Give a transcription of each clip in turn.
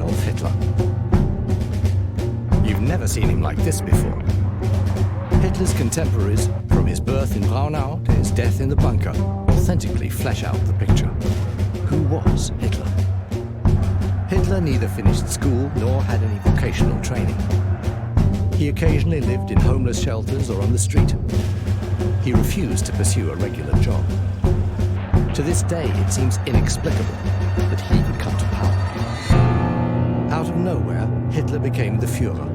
Adolf Hitler. You've never seen him like this before. Hitler's contemporaries, from his birth in Braunau to his death in the bunker, authentically flesh out the picture. Who was Hitler? Hitler neither finished school nor had any vocational training. He occasionally lived in homeless shelters or on the street. He refused to pursue a regular job. To this day, it seems inexplicable that he could come to power. Out of nowhere, Hitler became the Führer,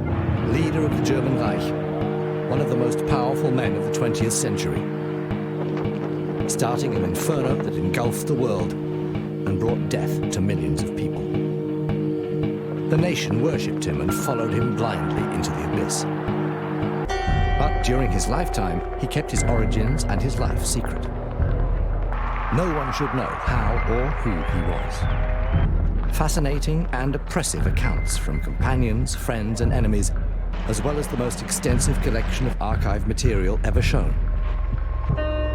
leader of the German Reich, one of the most powerful men of the 20th century, starting an inferno that engulfed the world and brought death to millions of people. The nation worshipped him and followed him blindly into the abyss. But during his lifetime, he kept his origins and his life secret. No one should know how or who he was. Fascinating and oppressive accounts from companions, friends, and enemies, as well as the most extensive collection of archive material ever shown.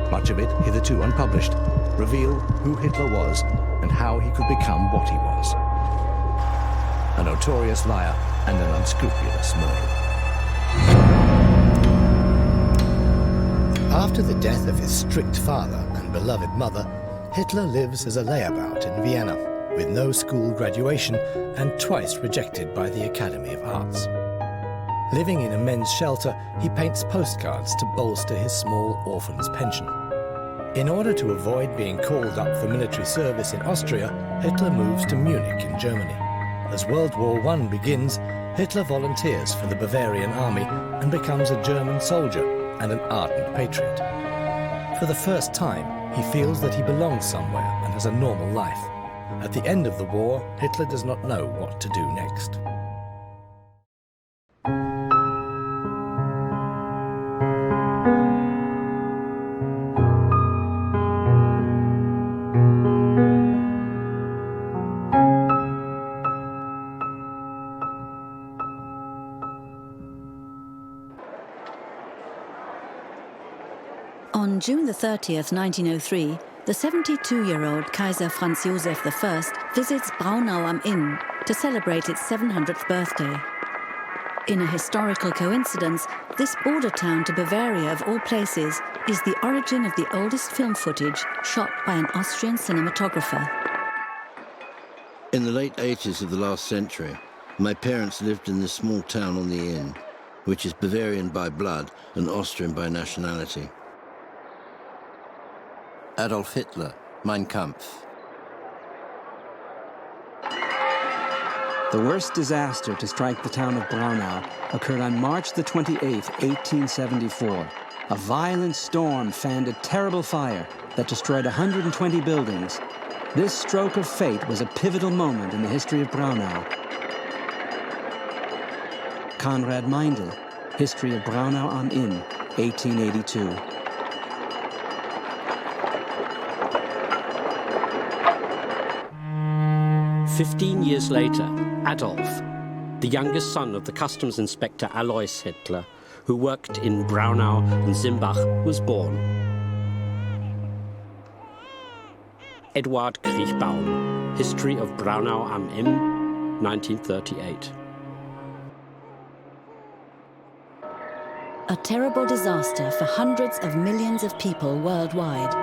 Much of it, hitherto unpublished, reveal who Hitler was and how he could become what he was. A notorious liar and an unscrupulous murderer. After the death of his strict father and beloved mother, Hitler lives as a layabout in Vienna, with no school graduation and twice rejected by the Academy of Arts. Living in a men's shelter, he paints postcards to bolster his small orphan's pension. In order to avoid being called up for military service in Austria, Hitler moves to Munich in Germany. As World War I begins, Hitler volunteers for the Bavarian Army and becomes a German soldier and an ardent patriot. For the first time, he feels that he belongs somewhere and has a normal life. At the end of the war, Hitler does not know what to do next. On June the 30th, 1903, the 72-year-old Kaiser Franz Josef I visits Braunau am Inn to celebrate its 700th birthday. In a historical coincidence, this border town to Bavaria of all places is the origin of the oldest film footage shot by an Austrian cinematographer. In the late 80s of the last century, my parents lived in this small town on the Inn, which is Bavarian by blood and Austrian by nationality. Adolf Hitler, Mein Kampf. The worst disaster to strike the town of Braunau occurred on March the 28th, 1874. A violent storm fanned a terrible fire that destroyed 120 buildings. This stroke of fate was a pivotal moment in the history of Braunau. Konrad Meindl, History of Braunau am Inn, 1882. "15 years later, Adolf, the youngest son of the customs inspector Alois Hitler, who worked in Braunau and Simbach, was born. Eduard Kriechbaum, History of Braunau am Inn, 1938. A terrible disaster for hundreds of millions of people worldwide.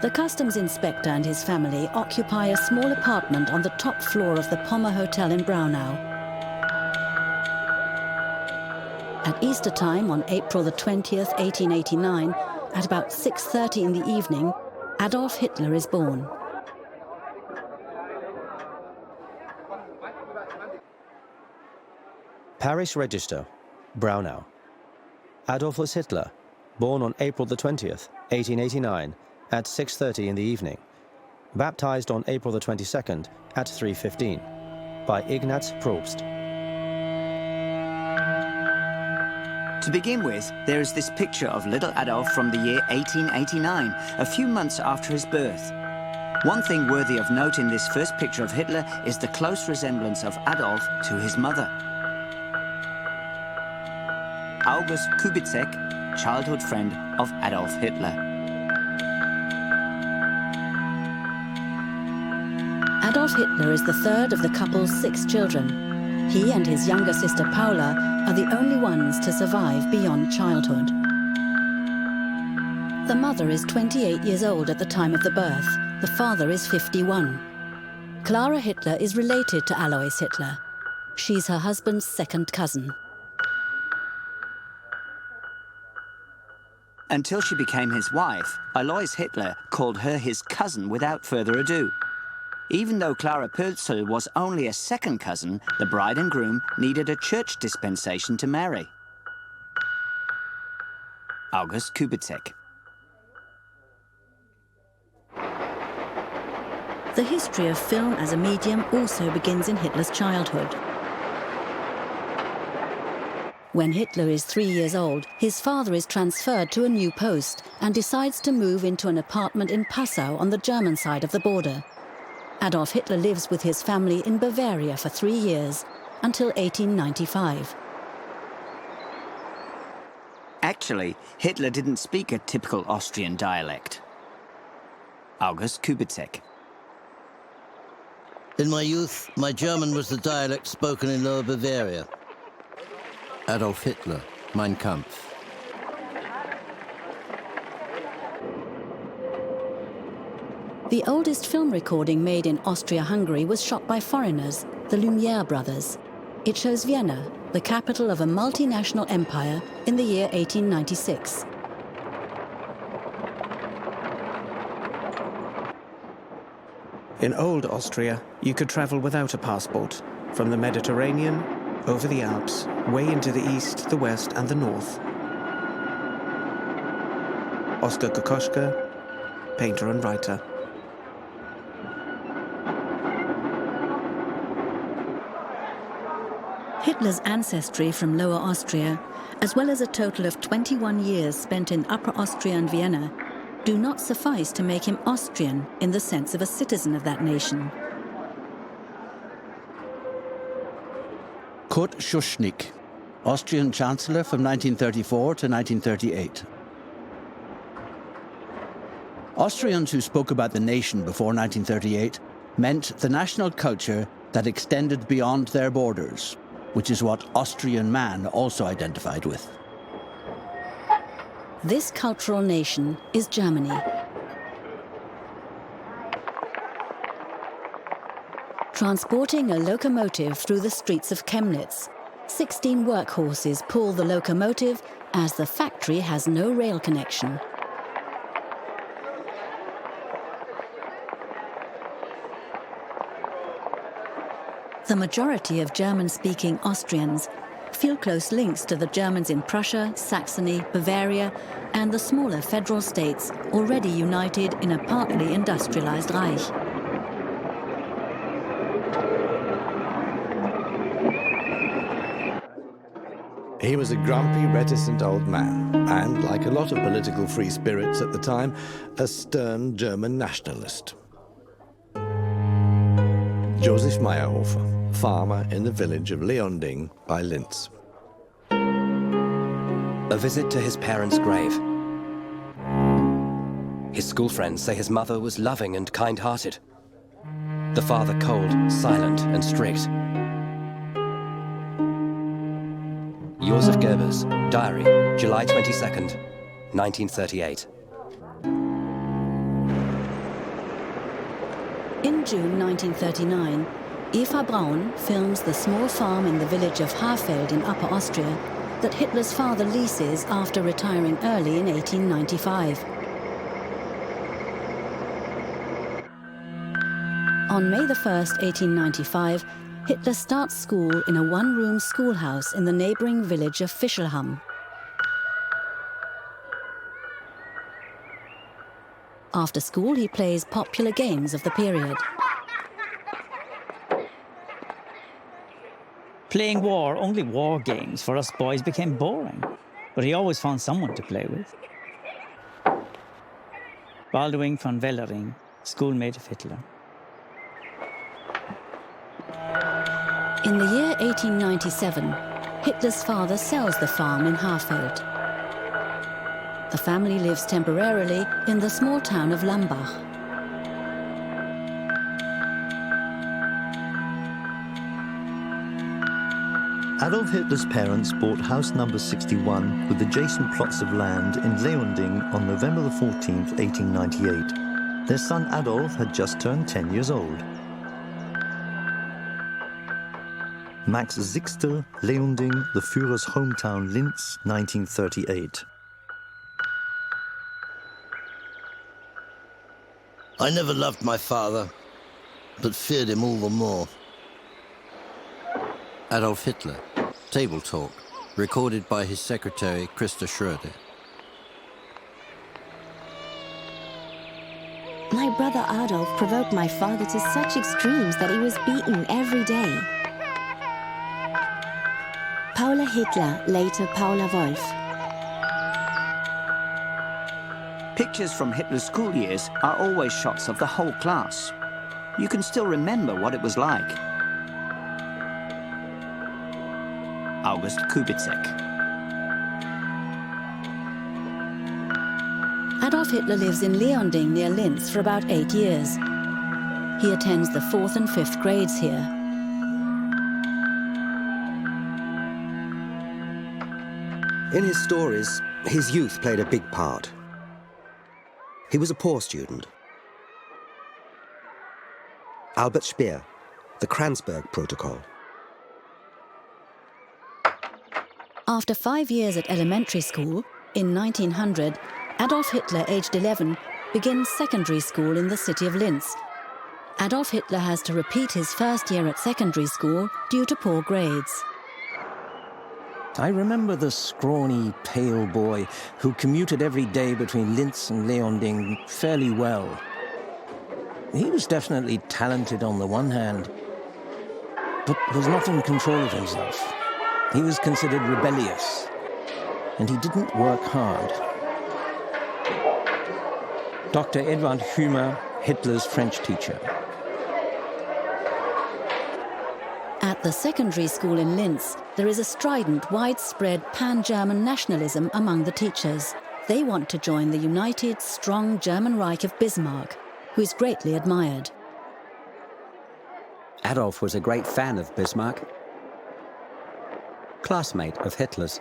The customs inspector and his family occupy a small apartment on the top floor of the Pommer Hotel in Braunau. At Easter time on April the 20th, 1889, at about 6:30 in the evening, Adolf Hitler is born. Parish Register, Braunau. Adolf Hitler, born on April the 20th, 1889, at 6:30 in the evening. Baptized on April the 22nd at 3:15 by Ignaz Probst. To begin with, there is this picture of little Adolf from the year 1889, a few months after his birth. One thing worthy of note in this first picture of Hitler is the close resemblance of Adolf to his mother. August Kubizek, childhood friend of Adolf Hitler. Adolf Hitler is the third of the couple's 6 children. He and his younger sister Paula are the only ones to survive beyond childhood. The mother is 28 years old at the time of the birth. The father is 51. Clara Hitler is related to Alois Hitler. She's her husband's second cousin. Until she became his wife, Alois Hitler called her his cousin without further ado. Even though Clara Pölzl was only a second cousin, the bride and groom needed a church dispensation to marry. August Kubitschek. The history of film as a medium also begins in Hitler's childhood. When Hitler is 3 years old, his father is transferred to a new post and decides to move into an apartment in Passau on the German side of the border. Adolf Hitler lives with his family in Bavaria for 3 years, until 1895. Actually, Hitler didn't speak a typical Austrian dialect. August Kubitschek. In my youth, my German was the dialect spoken in Lower Bavaria. Adolf Hitler, Mein Kampf. The oldest film recording made in Austria-Hungary was shot by foreigners, the Lumiere brothers. It shows Vienna, the capital of a multinational empire, in the year 1896. In old Austria, you could travel without a passport, from the Mediterranean, over the Alps, way into the east, the west, and the north. Oskar Kokoschka, painter and writer. Hitler's ancestry from Lower Austria, as well as a total of 21 years spent in Upper Austria and Vienna, do not suffice to make him Austrian in the sense of a citizen of that nation. Kurt Schuschnigg, Austrian Chancellor from 1934 to 1938. Austrians who spoke about the nation before 1938 meant the national culture that extended beyond their borders, which is what Austrian man also identified with. This cultural nation is Germany. Transporting a locomotive through the streets of Chemnitz, 16 workhorses pull the locomotive as the factory has no rail connection. The majority of German-speaking Austrians feel close links to the Germans in Prussia, Saxony, Bavaria, and the smaller federal states already united in a partly industrialized Reich. He was a grumpy, reticent old man, and, like a lot of political free spirits at the time, a stern German nationalist. Josef Meyerhofer, farmer in the village of Leonding by Linz. A visit to his parents' grave. His school friends say his mother was loving and kind-hearted. The father cold, silent and strict. Josef Goebbels, diary, July 22nd, 1938. In June 1939, Eva Braun films the small farm in the village of Haarfeld in Upper Austria that Hitler's father leases after retiring early in 1895. On May 1, 1895, Hitler starts school in a one-room schoolhouse in the neighboring village of Fischelham. After school, he plays popular games of the period. Playing only war games for us boys became boring, but he always found someone to play with. Balduin von Wellering, schoolmate of Hitler. In the year 1897, Hitler's father sells the farm in Haarfeld. The family lives temporarily in the small town of Lambach. Adolf Hitler's parents bought house number 61 with adjacent plots of land in Leonding on November the 14th, 1898. Their son Adolf had just turned 10 years old. Max Sixtel, Leonding, the Führer's hometown Linz, 1938. I never loved my father, but feared him all the more. Adolf Hitler, Table Talk, recorded by his secretary, Christa Schroeder. My brother Adolf provoked my father to such extremes that he was beaten every day. Paula Hitler, later Paula Wolf. Pictures from Hitler's school years are always shots of the whole class. You can still remember what it was like. August Kubitschek. Adolf Hitler lives in Leonding near Linz for about 8 years. He attends the 4th and 5th grades here. In his stories, his youth played a big part. He was a poor student. Albert Speer, the Kranzberg Protocol. After 5 years at elementary school, in 1900, Adolf Hitler, aged 11, begins secondary school in the city of Linz. Adolf Hitler has to repeat his first year at secondary school due to poor grades. I remember the scrawny, pale boy who commuted every day between Linz and Leonding fairly well. He was definitely talented on the one hand, but was not in control of himself. He was considered rebellious, and he didn't work hard. Dr. Edward Hümer, Hitler's French teacher. At the secondary school in Linz, there is a strident, widespread pan-German nationalism among the teachers. They want to join the united, strong German Reich of Bismarck, who is greatly admired. Adolf was a great fan of Bismarck, classmate of Hitler's.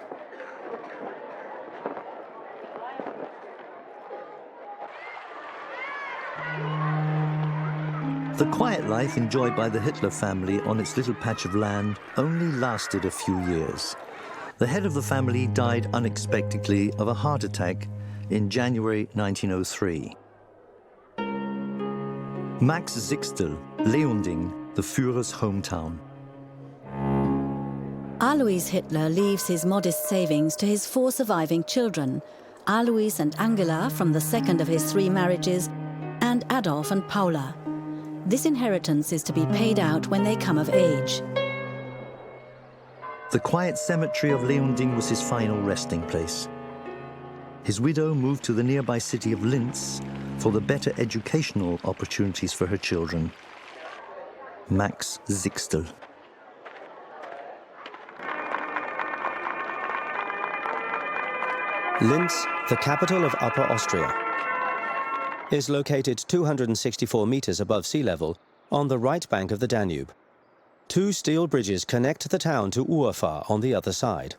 The quiet life enjoyed by the Hitler family on its little patch of land only lasted a few years. The head of the family died unexpectedly of a heart attack in January 1903. Max Sixtel, Leonding, the Führer's hometown. Alois Hitler leaves his modest savings to his 4 surviving children, Alois and Angela from the second of his 3 marriages, and Adolf and Paula. This inheritance is to be paid out when they come of age. The quiet cemetery of Leonding was his final resting place. His widow moved to the nearby city of Linz for the better educational opportunities for her children. Max Sixtel. Linz, the capital of Upper Austria, is located 264 meters above sea level on the right bank of the Danube. 2 steel bridges connect the town to Uefa on the other side.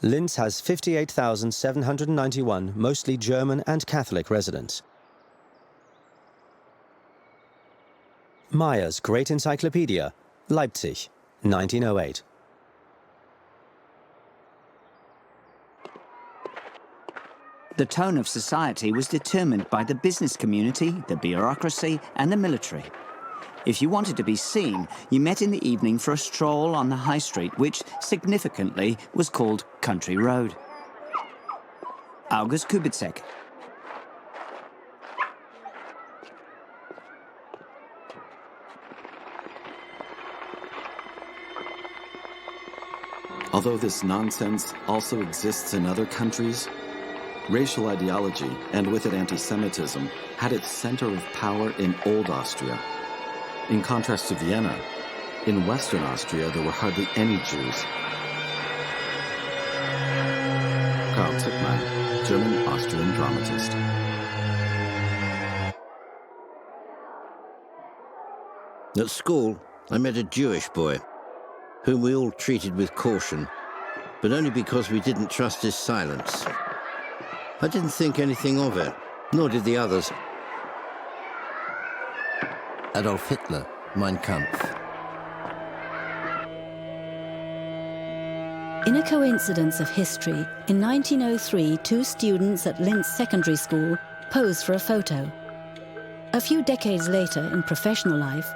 Linz has 58,791 mostly German and Catholic residents. Meyer's Great Encyclopedia, Leipzig, 1908. The tone of society was determined by the business community, the bureaucracy, and the military. If you wanted to be seen, you met in the evening for a stroll on the high street, which significantly was called Country Road. August Kubitschek. Although this nonsense also exists in other countries, racial ideology, and with it anti-Semitism, had its center of power in Old Austria. In contrast to Vienna, in Western Austria there were hardly any Jews. Karl Tippmann, German-Austrian dramatist. At school, I met a Jewish boy. whom we all treated with caution, but only because we didn't trust his silence. I didn't think anything of it, nor did the others. Adolf Hitler, Mein Kampf. In a coincidence of history, in 1903, two students at Linz Secondary School posed for a photo. A few decades later, in professional life,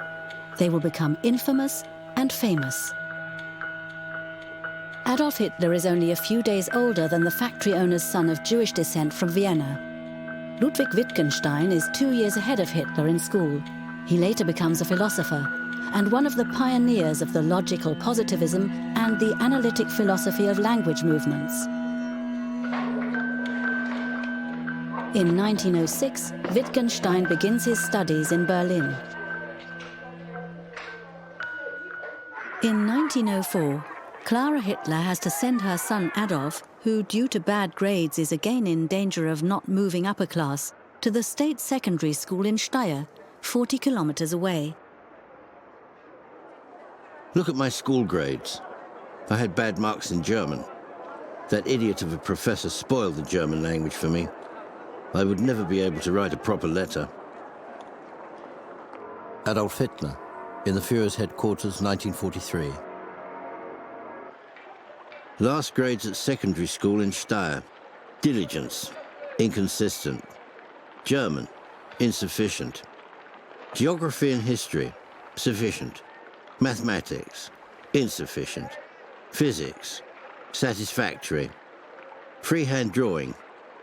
they will become infamous and famous. Adolf Hitler is only a few days older than the factory owner's son of Jewish descent from Vienna. Ludwig Wittgenstein is 2 years ahead of Hitler in school. He later becomes a philosopher and one of the pioneers of the logical positivism and the analytic philosophy of language movements. In 1906, Wittgenstein begins his studies in Berlin. In 1904, Clara Hitler has to send her son Adolf, who due to bad grades is again in danger of not moving upper class, to the state secondary school in Steyr, 40 kilometers away. Look at my school grades. I had bad marks in German. That idiot of a professor spoiled the German language for me. I would never be able to write a proper letter. Adolf Hitler, in the Führer's headquarters, 1943. Last grades at secondary school in Steyr. Diligence, inconsistent. German, insufficient. Geography and history, sufficient. Mathematics, insufficient. Physics, satisfactory. Freehand drawing,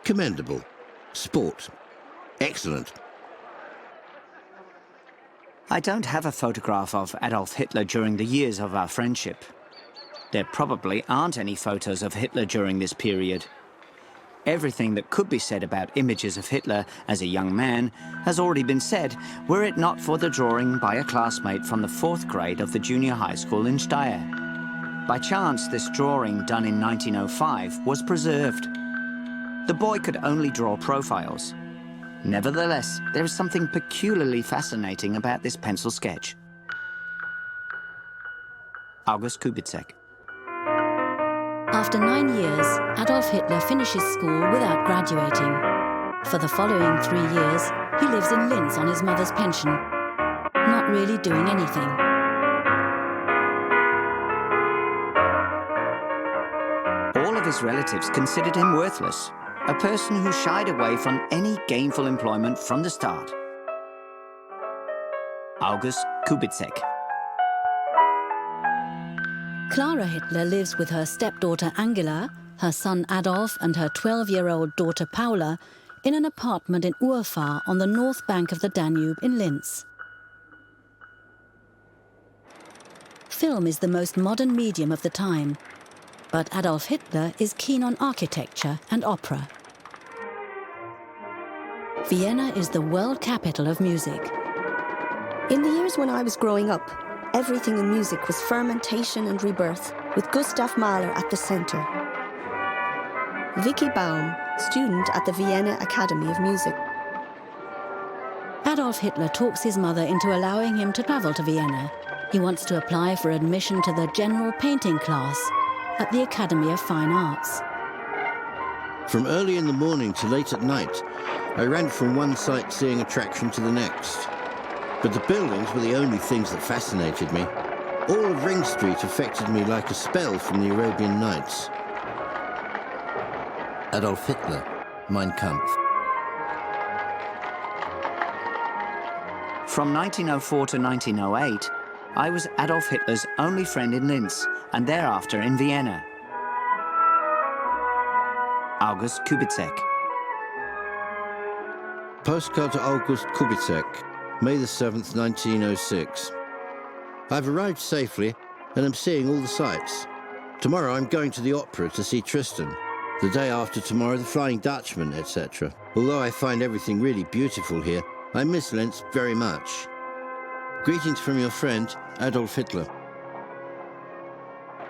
commendable. Sport, excellent. I don't have a photograph of Adolf Hitler during the years of our friendship. There probably aren't any photos of Hitler during this period. Everything that could be said about images of Hitler as a young man has already been said, were it not for the drawing by a classmate from the 4th grade of the junior high school in Steyr. By chance, this drawing, done in 1905, was preserved. The boy could only draw profiles. Nevertheless, there is something peculiarly fascinating about this pencil sketch. August Kubitschek. After 9 years, Adolf Hitler finishes school without graduating. For the following 3 years, he lives in Linz on his mother's pension, not really doing anything. All of his relatives considered him worthless, a person who shied away from any gainful employment from the start. August Kubitschek. Clara Hitler lives with her stepdaughter Angela, her son Adolf and her 12-year-old daughter Paula in an apartment in Urfahr on the north bank of the Danube in Linz. Film is the most modern medium of the time, but Adolf Hitler is keen on architecture and opera. Vienna is the world capital of music. In the years when I was growing up, everything in music was fermentation and rebirth, with Gustav Mahler at the center. Vicky Baum, student at the Vienna Academy of Music. Adolf Hitler talks his mother into allowing him to travel to Vienna. He wants to apply for admission to the general painting class at the Academy of Fine Arts. From early in the morning to late at night, I ran from one sightseeing attraction to the next. But the buildings were the only things that fascinated me. All of Ring Street affected me like a spell from the Arabian Nights. Adolf Hitler, Mein Kampf. From 1904 to 1908, I was Adolf Hitler's only friend in Linz, and thereafter in Vienna. August Kubitschek. Postcard to August Kubitschek, May the 7th, 1906. I've arrived safely and am seeing all the sights. Tomorrow I'm going to the opera to see Tristan. The day after tomorrow, the Flying Dutchman, etc. Although I find everything really beautiful here, I miss Linz very much. Greetings from your friend, Adolf Hitler.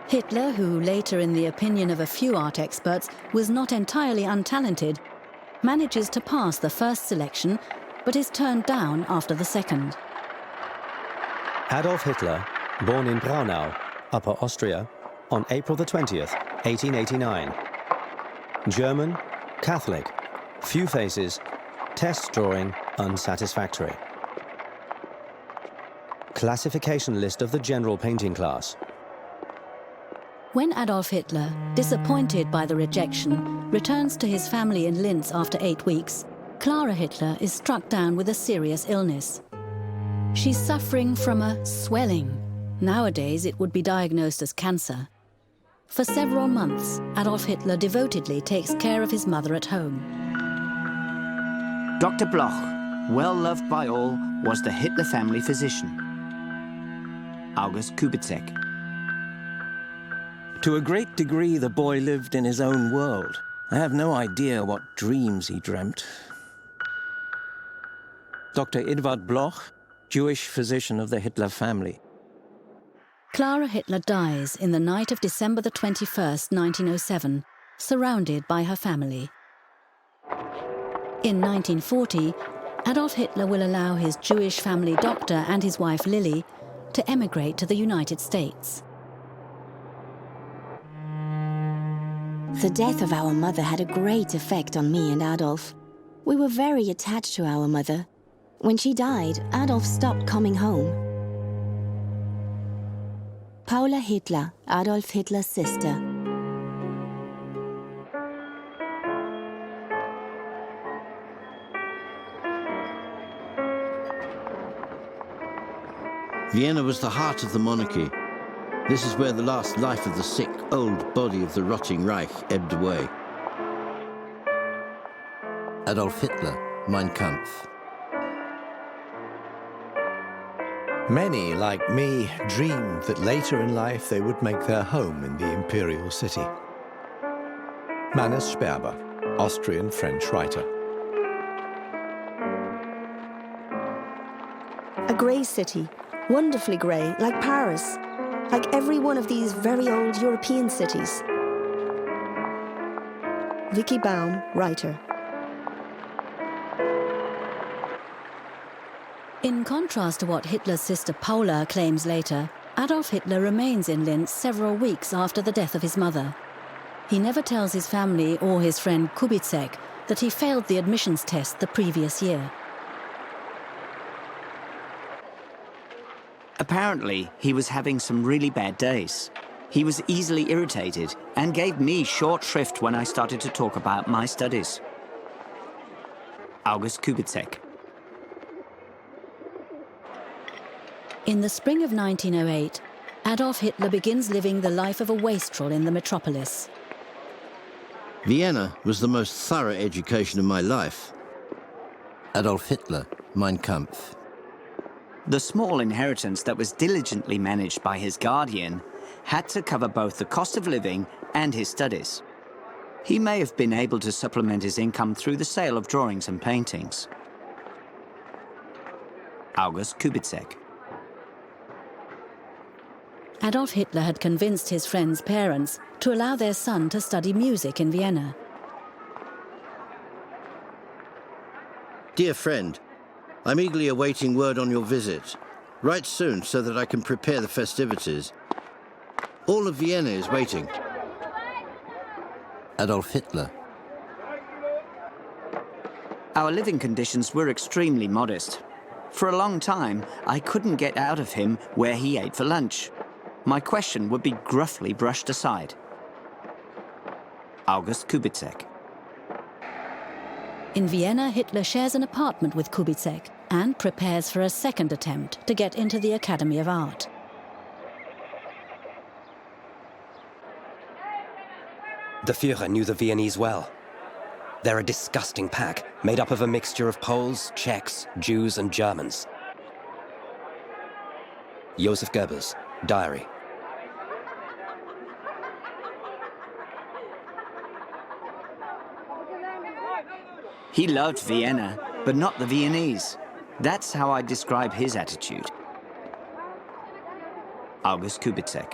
Hitler, who later, in the opinion of a few art experts, was not entirely untalented, manages to pass the first selection, but is turned down after the second. Adolf Hitler, born in Braunau, Upper Austria, on April the 20th, 1889. German, Catholic, few faces, test drawing unsatisfactory. Classification list of the general painting class. When Adolf Hitler, disappointed by the rejection, returns to his family in Linz after 8 weeks, Clara Hitler is struck down with a serious illness. She's suffering from a swelling. Nowadays, it would be diagnosed as cancer. For several months, Adolf Hitler devotedly takes care of his mother at home. Dr. Bloch, well loved by all, was the Hitler family physician. August Kubitschek. To a great degree, the boy lived in his own world. I have no idea what dreams he dreamt. Dr. Edward Bloch, Jewish physician of the Hitler family. Clara Hitler dies in the night of December the 21st, 1907, surrounded by her family. In 1940, Adolf Hitler will allow his Jewish family doctor and his wife Lily to emigrate to the United States. The death of our mother had a great effect on me and Adolf. We were very attached to our mother. When she died, Adolf stopped coming home. Paula Hitler, Adolf Hitler's sister. Vienna was the heart of the monarchy. This is where the last life of the sick, old body of the rotting Reich ebbed away. Adolf Hitler, Mein Kampf. Many, like me, dreamed that later in life they would make their home in the imperial city. Mannes Sperber, Austrian-French writer. A grey city, wonderfully grey, like Paris, like every one of these very old European cities. Vicky Baum, writer. In contrast to what Hitler's sister Paula claims later, Adolf Hitler remains in Linz several weeks after the death of his mother. He never tells his family or his friend Kubitschek that he failed the admissions test the previous year. Apparently, he was having some really bad days. He was easily irritated and gave me short shrift when I started to talk about my studies. August Kubitschek. In the spring of 1908, Adolf Hitler begins living the life of a wastrel in the metropolis. Vienna was the most thorough education of my life. Adolf Hitler, Mein Kampf. The small inheritance that was diligently managed by his guardian had to cover both the cost of living and his studies. He may have been able to supplement his income through the sale of drawings and paintings. August Kubitschek. Adolf Hitler had convinced his friend's parents to allow their son to study music in Vienna. Dear friend, I'm eagerly awaiting word on your visit. Write soon so that I can prepare the festivities. All of Vienna is waiting. Adolf Hitler. Our living conditions were extremely modest. For a long time, I couldn't get out of him where he ate for lunch. My question would be gruffly brushed aside. August Kubitschek. In Vienna, Hitler shares an apartment with Kubitschek and prepares for a second attempt to get into the Academy of Art. The Führer knew the Viennese well. They're a disgusting pack, made up of a mixture of Poles, Czechs, Jews, and Germans. Joseph Goebbels, diary. He loved Vienna, but not the Viennese. That's how I describe his attitude. August Kubitschek.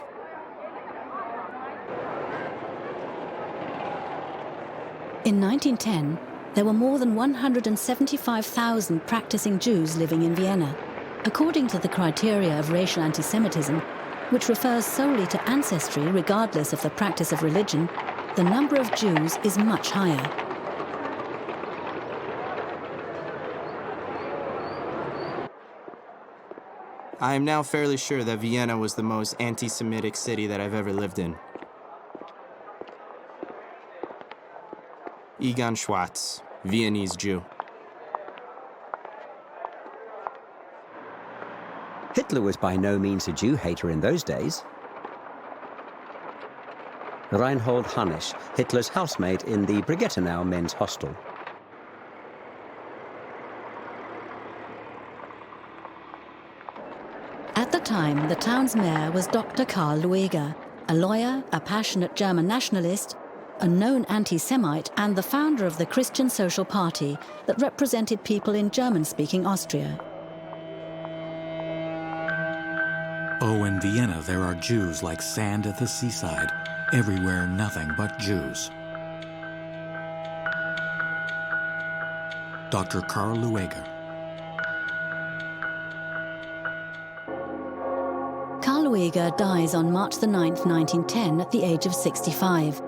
In 1910, there were more than 175,000 practicing Jews living in Vienna. According to the criteria of racial anti-Semitism, which refers solely to ancestry regardless of the practice of religion, the number of Jews is much higher. I am now fairly sure that Vienna was the most anti-Semitic city that I've ever lived in. Egon Schwartz, Viennese Jew. Hitler was by no means a Jew hater in those days. Reinhold Hannisch, Hitler's housemate in the Brigittenau men's hostel. At the time, the town's mayor was Dr. Karl Lueger, a lawyer, a passionate German nationalist, a known anti-Semite, and the founder of the Christian Social Party that represented people in German-speaking Austria. Oh, in Vienna there are Jews like sand at the seaside. Everywhere nothing but Jews. Dr. Karl Lueger. Karl Lueger dies on March the 9th, 1910 at the age of 65.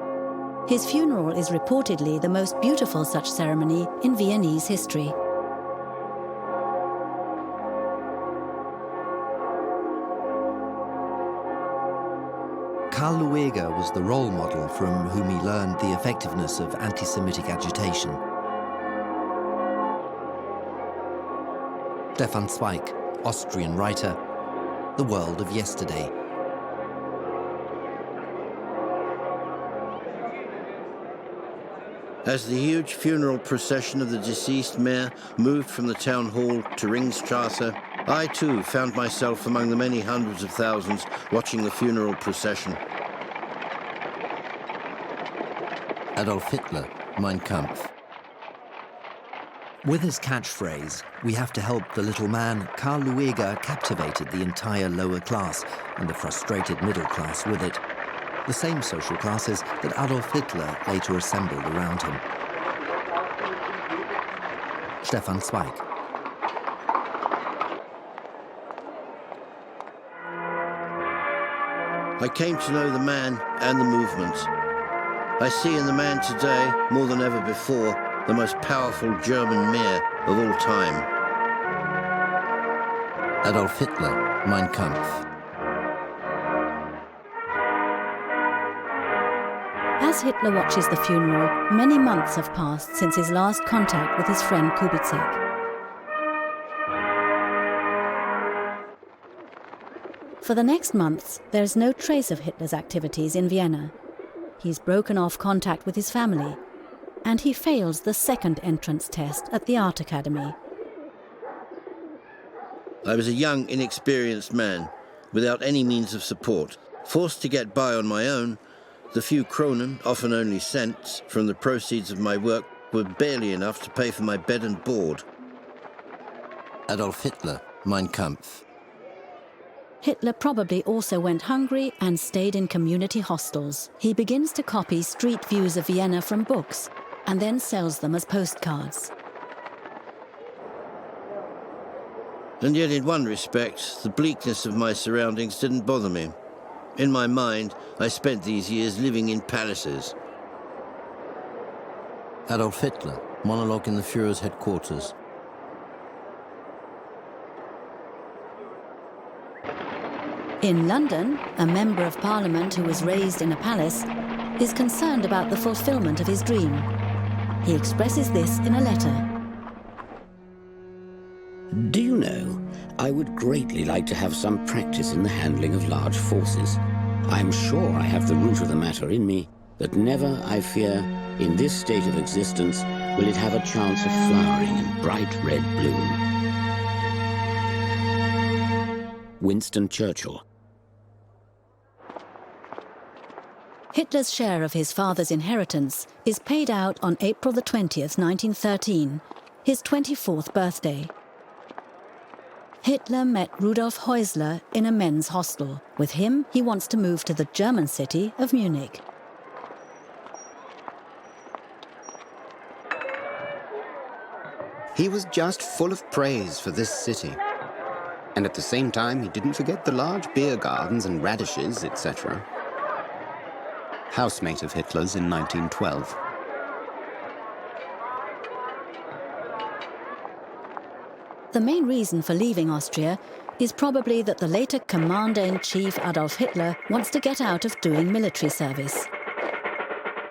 His funeral is reportedly the most beautiful such ceremony in Viennese history. Karl Lueger was the role model from whom he learned the effectiveness of anti-Semitic agitation. Stefan Zweig, Austrian writer, The World of Yesterday. As the huge funeral procession of the deceased mayor moved from the town hall to Ringstrasse, I too found myself among the many hundreds of thousands watching the funeral procession. Adolf Hitler, Mein Kampf. With his catchphrase, "We have to help the little man," Karl Lueger captivated the entire lower class and the frustrated middle class with it. The same social classes that Adolf Hitler later assembled around him. Stefan Zweig. I came to know the man and the movement. I see in the man today, more than ever before, the most powerful German mayor of all time. Adolf Hitler, Mein Kampf. As Hitler watches the funeral, many months have passed since his last contact with his friend Kubitschek. For the next months, there is no trace of Hitler's activities in Vienna. He's broken off contact with his family, and he fails the second entrance test at the Art Academy. I was a young, inexperienced man, without any means of support, forced to get by on my own. The few kronen, often only cents, from the proceeds of my work were barely enough to pay for my bed and board. Adolf Hitler, Mein Kampf. Hitler probably also went hungry and stayed in community hostels. He begins to copy street views of Vienna from books and then sells them as postcards. And yet, in one respect, the bleakness of my surroundings didn't bother me. In my mind, I spent these years living in palaces. Adolf Hitler, monologue in the Führer's headquarters. In London, a member of parliament who was raised in a palace is concerned about the fulfillment of his dream. He expresses this in a letter. Do you know, I would greatly like to have some practice in the handling of large forces. I am sure I have the root of the matter in me, but never, I fear, in this state of existence, will it have a chance of flowering in bright red bloom. Winston Churchill. Hitler's share of his father's inheritance is paid out on April the 20th, 1913, his 24th birthday. Hitler met Rudolf Häusler in a men's hostel. With him, he wants to move to the German city of Munich. He was just full of praise for this city. And at the same time, he didn't forget the large beer gardens and radishes, etc. Housemate of Hitler's in 1912. The main reason for leaving Austria is probably that the later Commander-in-Chief Adolf Hitler wants to get out of doing military service.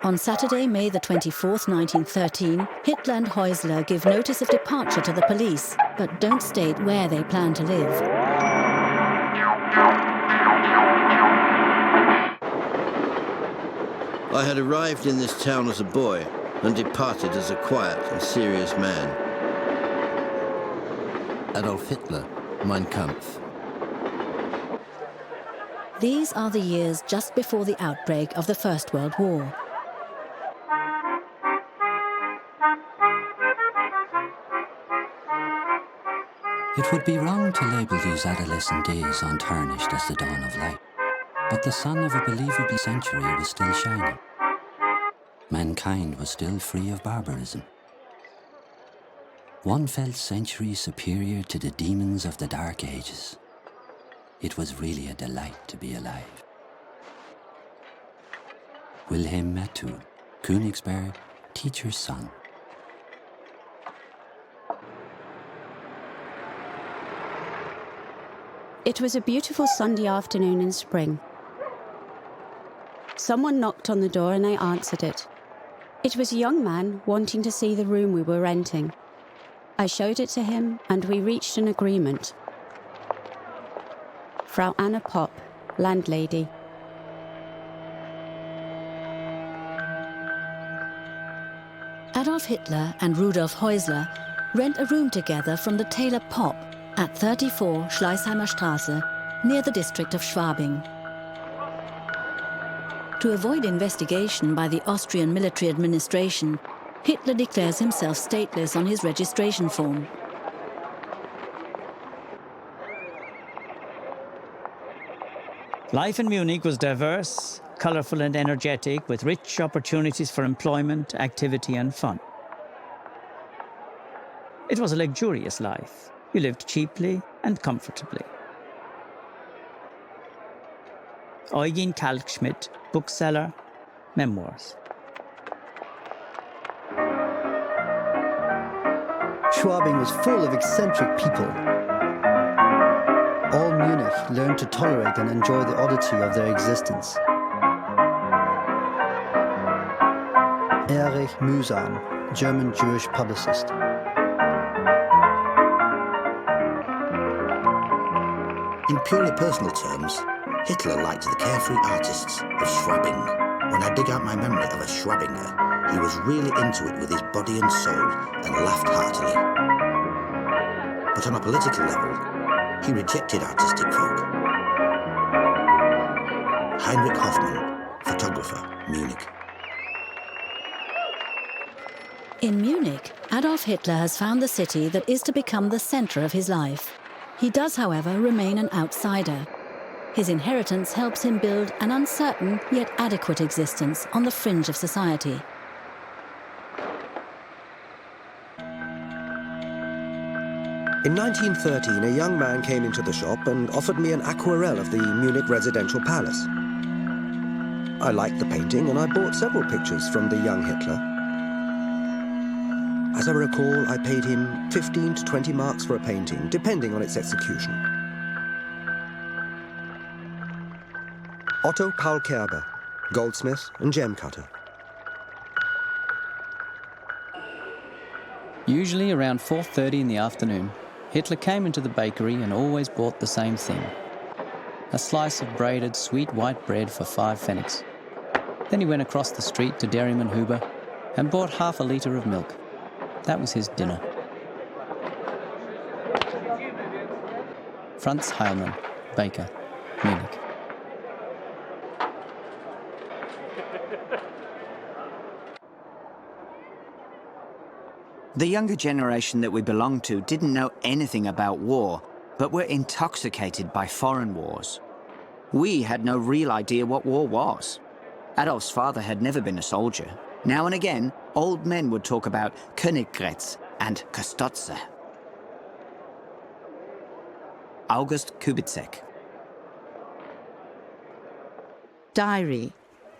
On Saturday, May the 24th, 1913, Hitler and Häusler give notice of departure to the police, but don't state where they plan to live. I had arrived in this town as a boy and departed as a quiet and serious man. Adolf Hitler, Mein Kampf. These are the years just before the outbreak of the First World War. It would be wrong to label these adolescent days untarnished as the dawn of light, but the sun of a believable century was still shining. Mankind was still free of barbarism. One felt centuries superior to the demons of the Dark Ages. It was really a delight to be alive. Wilhelm Matthau, Königsberg, teacher's son. It was a beautiful Sunday afternoon in spring. Someone knocked on the door and I answered it. It was a young man wanting to see the room we were renting. I showed it to him and we reached an agreement. Frau Anna Popp, landlady. Adolf Hitler and Rudolf Häusler rent a room together from the tailor Popp at 34 Schleißheimer Straße, near the district of Schwabing. To avoid investigation by the Austrian military administration, Hitler declares himself stateless on his registration form. Life in Munich was diverse, colourful and energetic, with rich opportunities for employment, activity and fun. It was a luxurious life. You lived cheaply and comfortably. Eugen Kalkschmidt, bookseller, memoirs. Schwabing was full of eccentric people. All Munich learned to tolerate and enjoy the oddity of their existence. Erich Mühsam, German Jewish publicist. In purely personal terms, Hitler liked the carefree artists of Schwabing. When I dig out my memory of a Schwabinger, he was really into it with his body and soul and laughed heartily. But on a political level, he rejected artistic folk. Heinrich Hoffmann, photographer, Munich. In Munich, Adolf Hitler has found the city that is to become the centre of his life. He does, however, remain an outsider. His inheritance helps him build an uncertain yet adequate existence on the fringe of society. In 1913, a young man came into the shop and offered me an aquarelle of the Munich residential palace. I liked the painting and I bought several pictures from the young Hitler. As I recall, I paid him 15 to 20 marks for a painting, depending on its execution. Otto Paul Kerber, goldsmith and gem cutter. Usually around 4:30 in the afternoon, Hitler came into the bakery and always bought the same thing. A slice of braided sweet white bread for 5 pfennigs. Then he went across the street to Dairyman Huber and bought half a litre of milk. That was his dinner. Franz Heilmann, baker, Munich. The younger generation that we belonged to didn't know anything about war, but were intoxicated by foreign wars. We had no real idea what war was. Adolf's father had never been a soldier. Now and again, old men would talk about Königgrätz and Kostotze. August Kubitschek. Diary,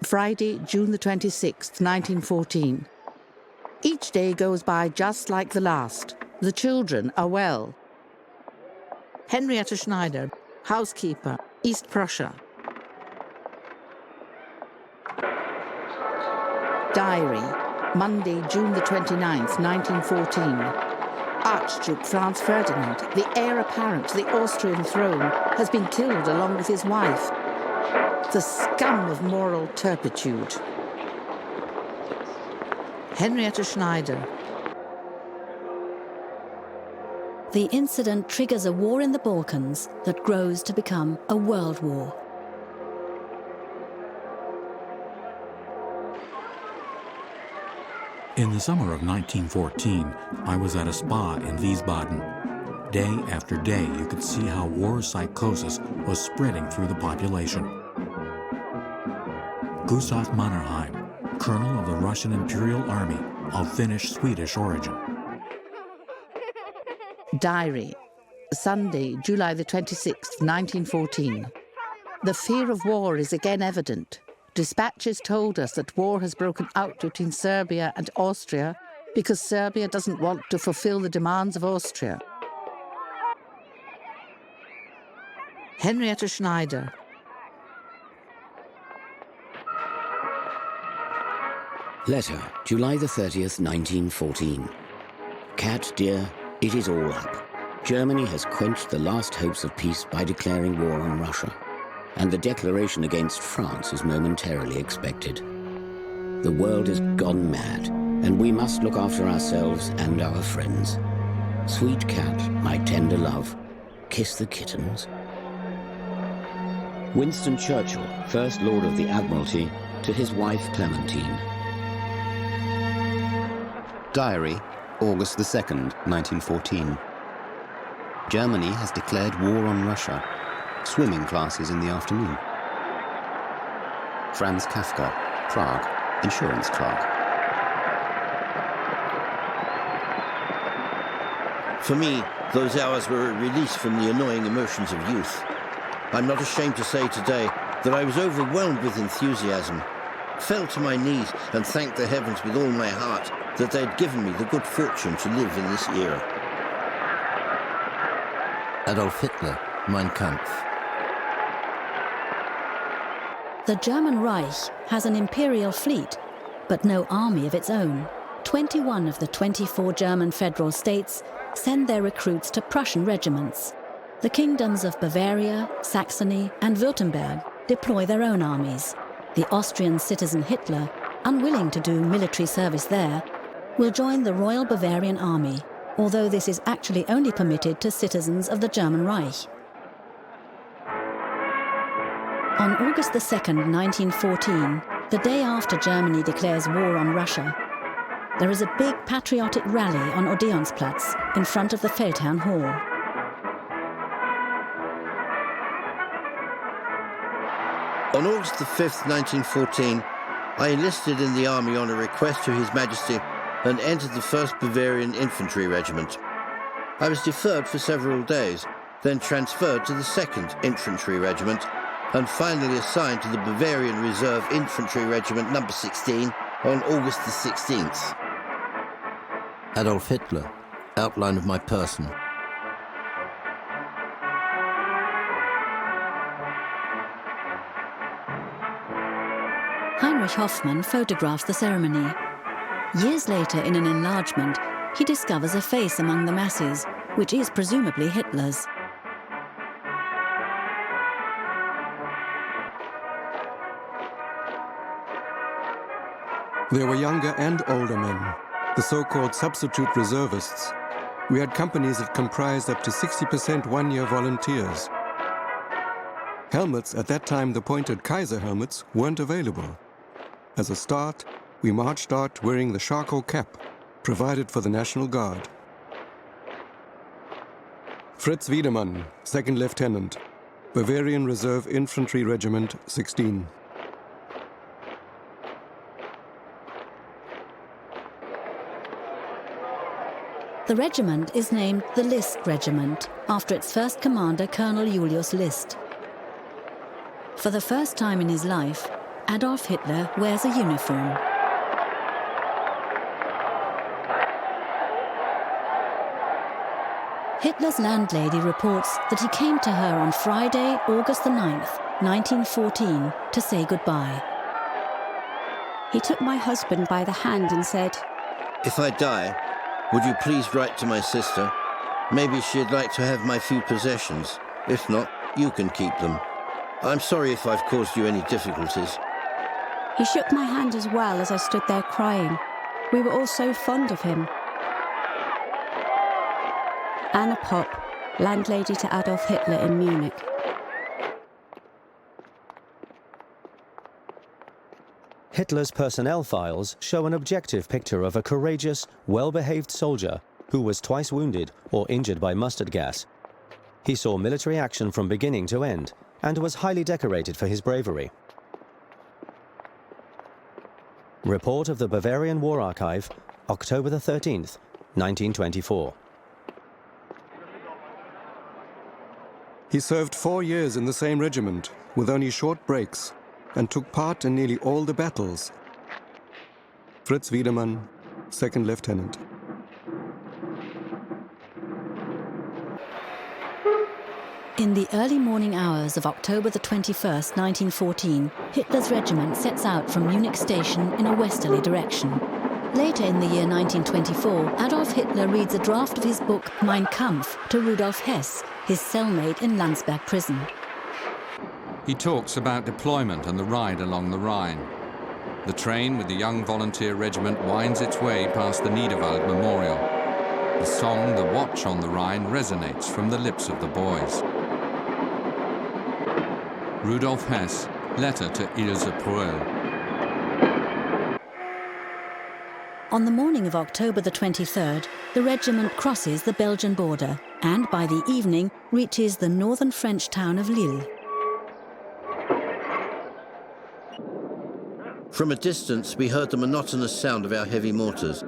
Friday, June the 26th, 1914. Each day goes by just like the last. The children are well. Henrietta Schneider, housekeeper, East Prussia. Diary, Monday, June the 29th, 1914. Archduke Franz Ferdinand, the heir apparent to the Austrian throne, has been killed along with his wife. The scum of moral turpitude. Henrietta Schneider. The incident triggers a war in the Balkans that grows to become a world war. In the summer of 1914, I was at a spa in Wiesbaden. Day after day, you could see how war psychosis was spreading through the population. Gustav Mannerheim, colonel of the Russian Imperial Army of Finnish-Swedish origin. Diary, Sunday, July the 26th, 1914. The fear of war is again evident. Dispatches told us that war has broken out between Serbia and Austria because Serbia doesn't want to fulfill the demands of Austria. Henrietta Schneider. Letter, July the 30th, 1914. Cat, dear, it is all up. Germany has quenched the last hopes of peace by declaring war on Russia, and the declaration against France is momentarily expected. The world has gone mad, and we must look after ourselves and our friends. Sweet cat, my tender love, kiss the kittens. Winston Churchill, First Lord of the Admiralty, to his wife Clementine. Diary, August the 2nd, 1914. Germany has declared war on Russia. Swimming classes in the afternoon. Franz Kafka, Prague, insurance clerk. For me, those hours were a release from the annoying emotions of youth. I'm not ashamed to say today that I was overwhelmed with enthusiasm, fell to my knees and thanked the heavens with all my heart that they'd given me the good fortune to live in this era. Adolf Hitler, Mein Kampf. The German Reich has an imperial fleet, but no army of its own. 21 of the 24 German federal states send their recruits to Prussian regiments. The kingdoms of Bavaria, Saxony, and Württemberg deploy their own armies. The Austrian citizen Hitler, unwilling to do military service there, will join the Royal Bavarian Army, although this is actually only permitted to citizens of the German Reich. On August 2nd, 1914, the day after Germany declares war on Russia, there is a big patriotic rally on Odeonsplatz in front of the Feldherrn Hall. On August the 5th, 1914, I enlisted in the army on a request to His Majesty and entered the 1st Bavarian Infantry Regiment. I was deferred for several days, then transferred to the 2nd Infantry Regiment, and finally assigned to the Bavarian Reserve Infantry Regiment No. 16 on August the 16th. Adolf Hitler, outline of my person. Heinrich Hoffmann photographs the ceremony. Years later, in an enlargement, he discovers a face among the masses, which is presumably Hitler's. There were younger and older men, the so-called substitute reservists. We had companies that comprised up to 60% one-year volunteers. Helmets, at that time the pointed Kaiser helmets, weren't available. As a start, we marched out wearing the charcoal cap, provided for the National Guard. Fritz Wiedemann, 2nd Lieutenant, Bavarian Reserve Infantry Regiment 16. The regiment is named the List Regiment, after its first commander, Colonel Julius List. For the first time in his life, Adolf Hitler wears a uniform. Hitler's landlady reports that he came to her on Friday, August the 9th, 1914, to say goodbye. He took my husband by the hand and said, "If I die, would you please write to my sister? Maybe she'd like to have my few possessions. If not, you can keep them. I'm sorry if I've caused you any difficulties." He shook my hand as well as I stood there crying. We were all so fond of him. Anna Popp, landlady to Adolf Hitler in Munich. Hitler's personnel files show an objective picture of a courageous, well-behaved soldier who was twice wounded or injured by mustard gas. He saw military action from beginning to end and was highly decorated for his bravery. Report of the Bavarian War Archive, October the 13th, 1924. He served 4 years in the same regiment, with only short breaks, and took part in nearly all the battles. Fritz Wiedemann, 2nd Lieutenant. In the early morning hours of October the 21st, 1914, Hitler's regiment sets out from Munich station in a westerly direction. Later in the year 1924, Adolf Hitler reads a draft of his book Mein Kampf to Rudolf Hess, his cellmate in Landsberg prison. He talks about deployment and the ride along the Rhine. The train with the young volunteer regiment winds its way past the Niederwald Memorial. The song The Watch on the Rhine resonates from the lips of the boys. Rudolf Hess, letter to Ilse Proel. On the morning of October the 23rd, the regiment crosses the Belgian border and by the evening reaches the northern French town of Lille. From a distance, we heard the monotonous sound of our heavy mortars.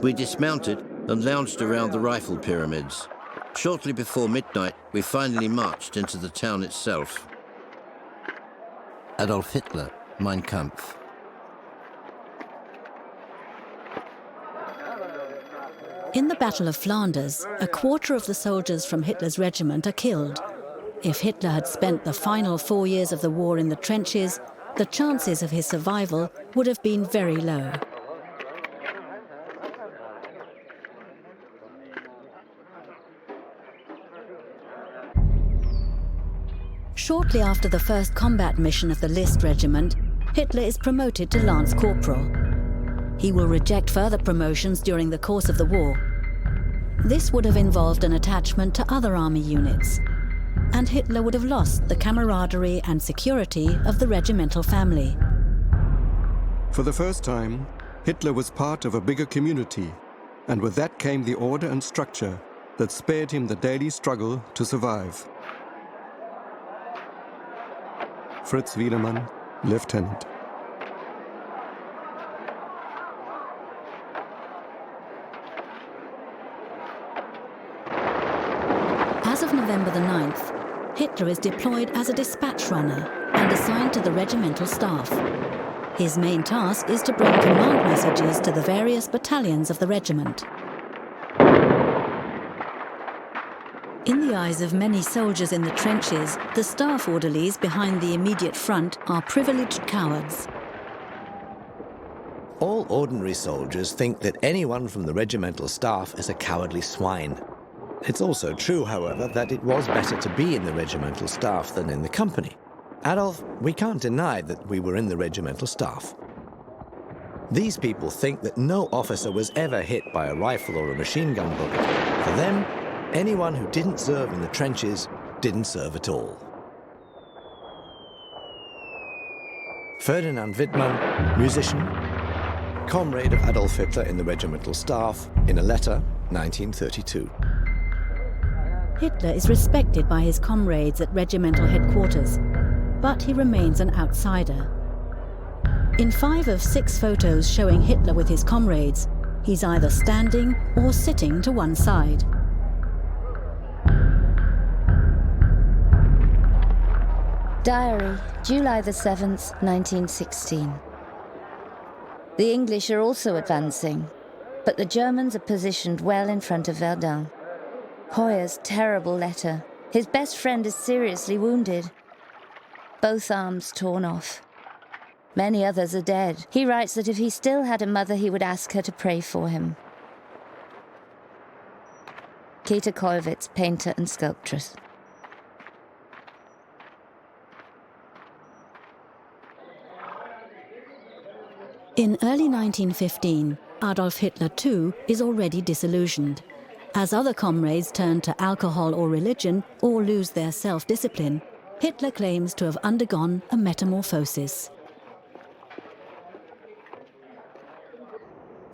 We dismounted and lounged around the rifle pyramids. Shortly before midnight, we finally marched into the town itself. Adolf Hitler, Mein Kampf. In the Battle of Flanders, a quarter of the soldiers from Hitler's regiment are killed. If Hitler had spent the final 4 years of the war in the trenches, the chances of his survival would have been very low. Shortly after the first combat mission of the List Regiment, Hitler is promoted to Lance Corporal. He will reject further promotions during the course of the war. This would have involved an attachment to other army units, and Hitler would have lost the camaraderie and security of the regimental family. For the first time, Hitler was part of a bigger community, and with that came the order and structure that spared him the daily struggle to survive. Fritz Wiedemann, Lieutenant. As of November the 9th, Hitler is deployed as a dispatch runner and assigned to the regimental staff. His main task is to bring command messages to the various battalions of the regiment. In the eyes of many soldiers in the trenches, the staff orderlies behind the immediate front are privileged cowards. All ordinary soldiers think that anyone from the regimental staff is a cowardly swine. It's also true, however, that it was better to be in the regimental staff than in the company. Adolf, we can't deny that we were in the regimental staff. These people think that no officer was ever hit by a rifle or a machine gun bullet. For them, anyone who didn't serve in the trenches didn't serve at all. Ferdinand Wittmann, musician, comrade of Adolf Hitler in the regimental staff, in a letter, 1932. Hitler is respected by his comrades at regimental headquarters, but he remains an outsider. In 5 of 6 photos showing Hitler with his comrades, he's either standing or sitting to one side. Diary, July the 7th, 1916. The English are also advancing, but the Germans are positioned well in front of Verdun. Hoyer's terrible letter. His best friend is seriously wounded. Both arms torn off. Many others are dead. He writes that if he still had a mother, he would ask her to pray for him. Kita Kollwitz, painter and sculptress. In early 1915, Adolf Hitler too is already disillusioned. As other comrades turn to alcohol or religion or lose their self-discipline, Hitler claims to have undergone a metamorphosis.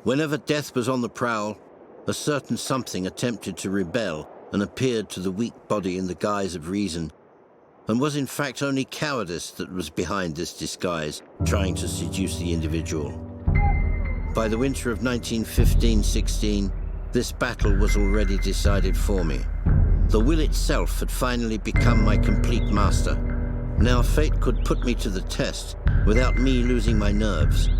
Whenever death was on the prowl, a certain something attempted to rebel and appeared to the weak body in the guise of reason, and was in fact only cowardice that was behind this disguise, trying to seduce the individual. By the winter of 1915-16, this battle was already decided for me. The will itself had finally become my complete master. Now fate could put me to the test without me losing my nerves.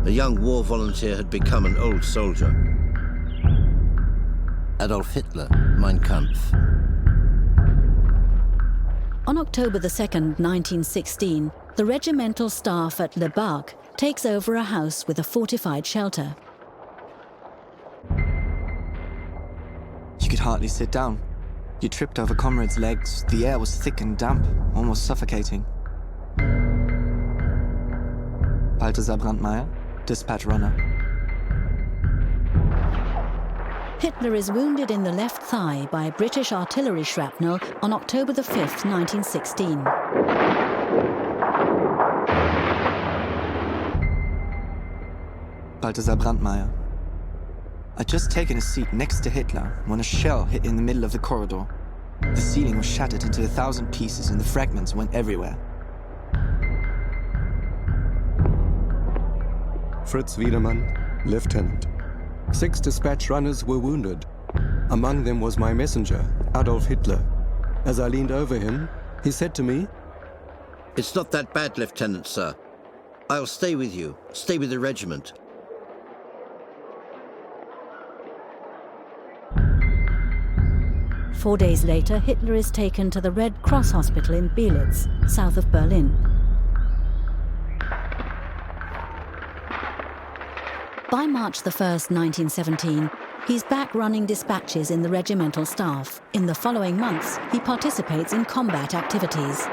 A young war volunteer had become an old soldier. Adolf Hitler, Mein Kampf. On October 2nd, 1916, the regimental staff at Le Bac takes over a house with a fortified shelter. You could hardly sit down. You tripped over comrades' legs. The air was thick and damp, almost suffocating. Balthasar Brandmeier, dispatch runner. Hitler is wounded in the left thigh by British artillery shrapnel on October 5th, 1916. Balthasar Brandmeier. I'd just taken a seat next to Hitler when a shell hit in the middle of the corridor. The ceiling was shattered into 1,000 pieces and the fragments went everywhere. Fritz Wiedemann, lieutenant. 6 dispatch runners were wounded. Among them was my messenger, Adolf Hitler. As I leaned over him, he said to me, "It's not that bad, Lieutenant, sir. I'll stay with you, stay with the regiment." Four days later, Hitler is taken to the Red Cross Hospital in Belitz, south of Berlin. By March 1st, 1917, he's back running dispatches in the regimental staff. In the following months, he participates in combat activities.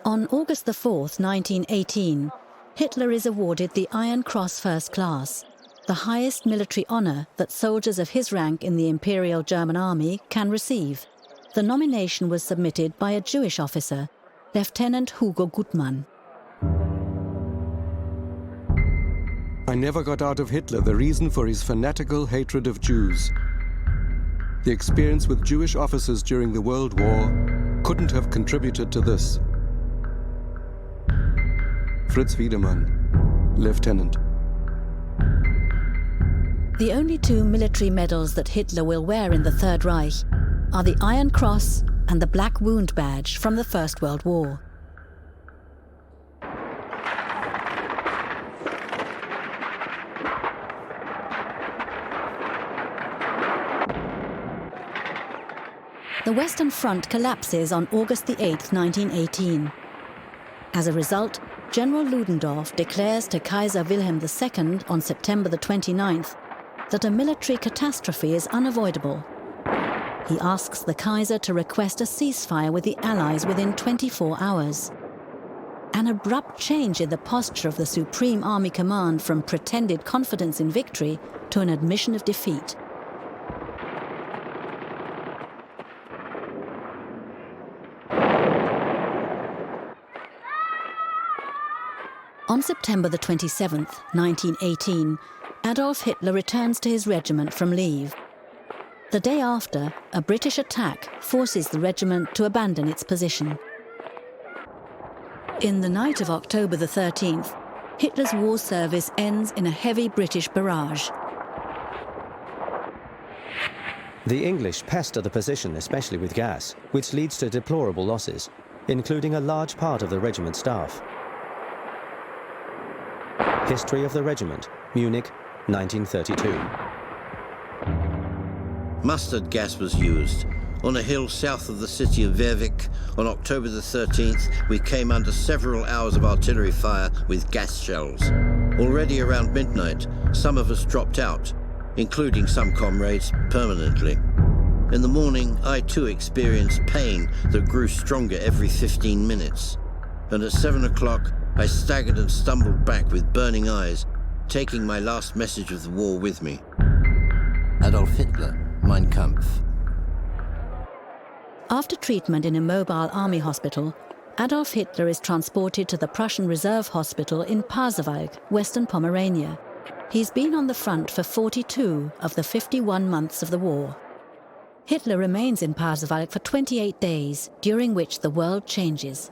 On August 4th, 1918, Hitler is awarded the Iron Cross First Class, the highest military honour that soldiers of his rank in the Imperial German Army can receive. The nomination was submitted by a Jewish officer, Lieutenant Hugo Gutmann. I never got out of Hitler the reason for his fanatical hatred of Jews. The experience with Jewish officers during the World War couldn't have contributed to this. Fritz Wiedemann, lieutenant. The only 2 military medals that Hitler will wear in the Third Reich are the Iron Cross and the Black Wound Badge from the First World War. The Western Front collapses on August 8th, 1918. As a result, General Ludendorff declares to Kaiser Wilhelm II on September the 29th that a military catastrophe is unavoidable. He asks the Kaiser to request a ceasefire with the Allies within 24 hours. An abrupt change in the posture of the Supreme Army Command from pretended confidence in victory to an admission of defeat. On September the 27th, 1918, Adolf Hitler returns to his regiment from leave. The day after, a British attack forces the regiment to abandon its position. In the night of October the 13th, Hitler's war service ends in a heavy British barrage. The English pester the position, especially with gas, which leads to deplorable losses, including a large part of the regiment staff. History of the regiment, Munich, 1932. Mustard gas was used. On a hill south of the city of Wervik, on October the 13th, we came under several hours of artillery fire with gas shells. Already around midnight, some of us dropped out, including some comrades permanently. In the morning, I too experienced pain that grew stronger every 15 minutes. And at 7 o'clock, I staggered and stumbled back with burning eyes, taking my last message of the war with me. Adolf Hitler, Mein Kampf. After treatment in a mobile army hospital, Adolf Hitler is transported to the Prussian Reserve Hospital in Pasewalk, Western Pomerania. He's been on the front for 42 of the 51 months of the war. Hitler remains in Pasewalk for 28 days, during which the world changes.